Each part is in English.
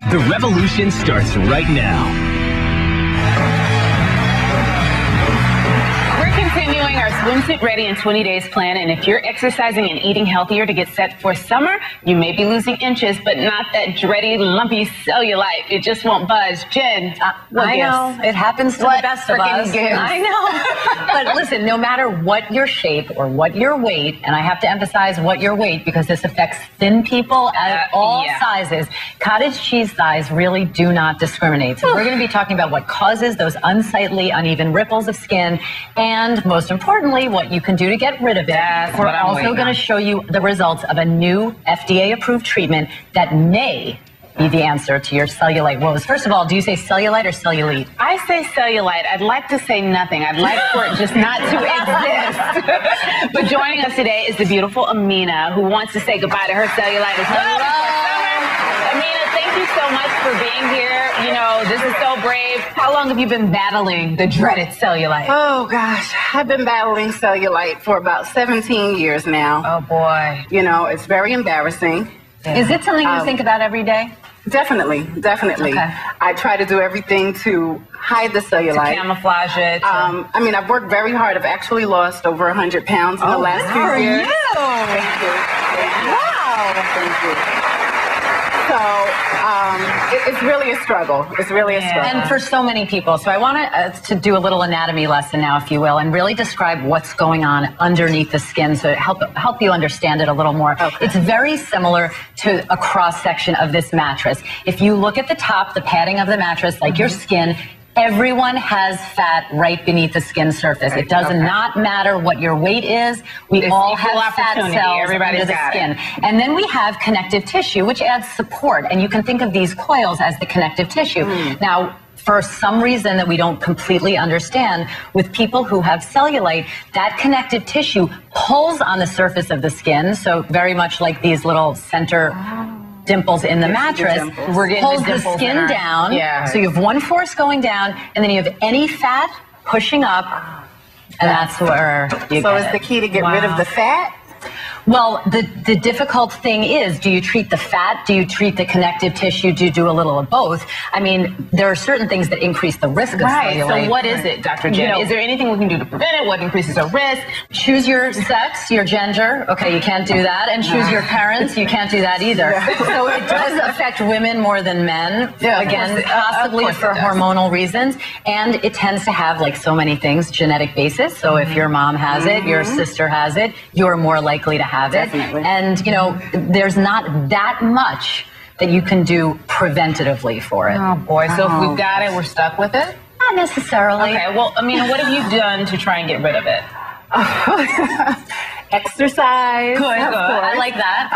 The revolution starts right now. Continuing our Swimsuit Ready in 20 Days plan, and if you're exercising and eating healthier to get set for summer, you may be losing inches, but not that dready, lumpy cellulite. It just won't budge. Jen, I know. It happens to the best of us. I know. But listen, no matter what your shape or what your weight, and I have to emphasize what your weight because this affects thin people at all sizes, cottage cheese thighs really do not discriminate. So we're going to be talking about what causes those unsightly, uneven ripples of skin, and most importantly, what you can do to get rid of it. We're also going to show you the results of a new FDA-approved treatment that may be the answer to your cellulite woes. First of all, do you say cellulite or cellulite? I say cellulite. I'd like to say nothing. I'd like for it just not to exist. But joining us today is the beautiful Amina, who wants to say goodbye to her cellulite as well. Amina, thank you so much for being here. You know, this is so brave. How long have you been battling the dreaded cellulite? Oh, gosh. I've been battling cellulite for about 17 years now. Oh, boy. You know, it's very embarrassing. Yeah. Is it something you think about every day? Definitely. Okay. I try to do everything to hide the cellulite. To camouflage it. I mean, I've worked very hard. I've actually lost over 100 pounds in the last few years. Thank you. Wow. Thank you. So it's really a struggle. It's really a struggle. And for so many people. So I want to do a little anatomy lesson now, if you will, and really describe what's going on underneath the skin so help you understand it a little more. Okay. It's very similar to a cross-section of this mattress. If you look at the top, the padding of the mattress, like your skin, everyone has fat right beneath the skin surface. It does not matter what your weight is. We all have fat cells under the skin. And then we have connective tissue, which adds support. And you can think of these coils as the connective tissue. Now, for some reason that we don't completely understand, with people who have cellulite, that connective tissue pulls on the surface of the skin. So very much like these little center dimples in the mattress, pulls the skin down. So you have one force going down, and then you have any fat pushing up, and that's where you So is the key to get rid of the fat? Well, the difficult thing is, do you treat the fat? Do you treat the connective tissue? Do you do a little of both? I mean, there are certain things that increase the risk of cellulite. So what is it, Dr. Jen? Is there anything we can do to prevent it? What increases the risk? Choose your sex, your gender. Okay, you can't do that. And choose your parents. You can't do that either. So it does affect women more than men. Again, possibly for hormonal reasons. And it tends to have, like so many things, genetic basis. So if your mom has it, your sister has it, you're more likely to have it. And, you know, there's not that much that you can do preventatively for it. Oh, boy. So if we've got it, we're stuck with it? Not necessarily. Okay. Well, Amina, what have you done to try and get rid of it? Exercise. Good. I like that.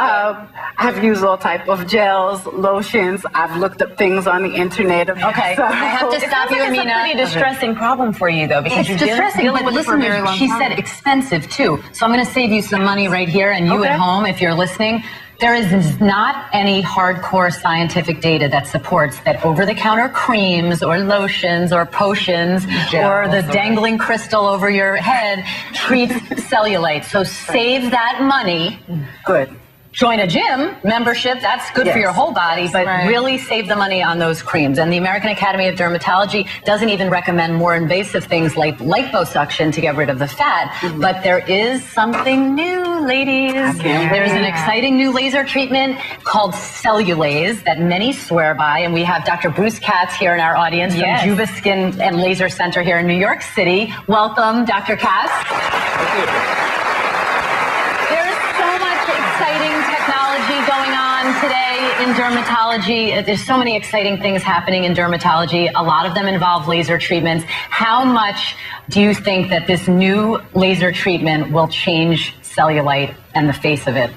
I've used all type of gels, lotions. I've looked up things on the internet. Okay. So, I have to stop you, Amina. It's a pretty distressing problem for you, though, because it's distressing. But listen, she said expensive too. So I'm going to save you some money right here, and you at home, if you're listening. There is not any hardcore scientific data that supports that over-the-counter creams or lotions or potions or the dangling crystal over your head treats cellulite. So save that money. Good. Join a gym membership, that's good for your whole body, but really save the money on those creams. And the American Academy of Dermatology doesn't even recommend more invasive things like liposuction to get rid of the fat. But there is something new, ladies. There's an exciting new laser treatment called Cellulaze that many swear by. And we have Dr. Bruce Katz here in our audience from Juba Skin and Laser Center here in New York City. Welcome, Dr. Katz. Thank you. Going on today in dermatology. There's so many exciting things happening in dermatology. A lot of them involve laser treatments. How much do you think that this new laser treatment will change cellulite and the face of it?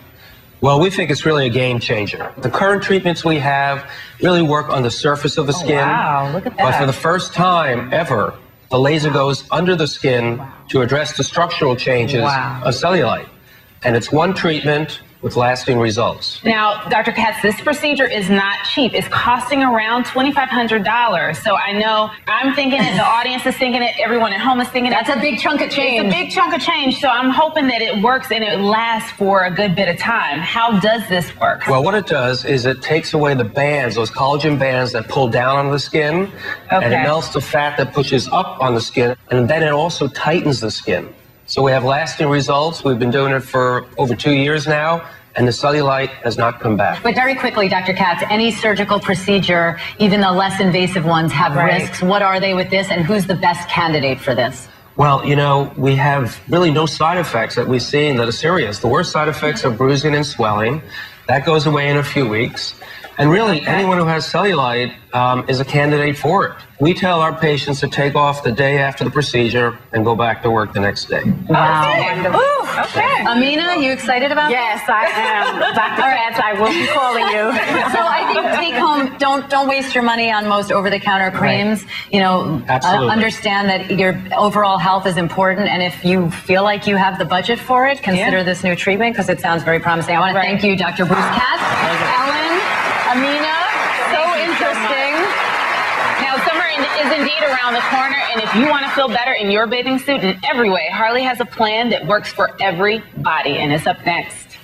Well, we think it's really a game changer. The current treatments we have really work on the surface of the skin. Wow, look at that. But for the first time ever, the laser goes under the skin to address the structural changes of cellulite. And it's one treatment, with lasting results. Now, Dr. Katz, this procedure is not cheap. It's costing around $2,500. So I know I'm thinking it, the audience is thinking it, everyone at home is thinking it. That's a big chunk of change. It's a big chunk of change. So I'm hoping that it works and it lasts for a good bit of time. How does this work? Well, what it does is it takes away the bands, those collagen bands that pull down on the skin, and it melts the fat that pushes up on the skin, and then it also tightens the skin. So we have lasting results. We've been doing it for over 2 years now, and the cellulite has not come back. But very quickly, Dr. Katz, any surgical procedure, even the less invasive ones, have risks. What are they with this, and who's the best candidate for this? Well, you know, we have really no side effects that we've seen that are serious. The worst side effects are bruising and swelling. That goes away in a few weeks. And really, anyone who has cellulite is a candidate for it. We tell our patients to take off the day after the procedure and go back to work the next day. Wow. Okay. Amina, you excited about Yes, I am. Dr. Katz, I will be calling you. So I think take home, don't waste your money on most over-the-counter creams. You know, understand that your overall health is important, and if you feel like you have the budget for it, consider this new treatment because it sounds very promising. I want to thank you, Dr. Bruce Katz, Ellen, Amina, so interesting. Now, summer is indeed around the corner, and if you want to feel better in your bathing suit in every way, Harley has a plan that works for everybody, and it's up next.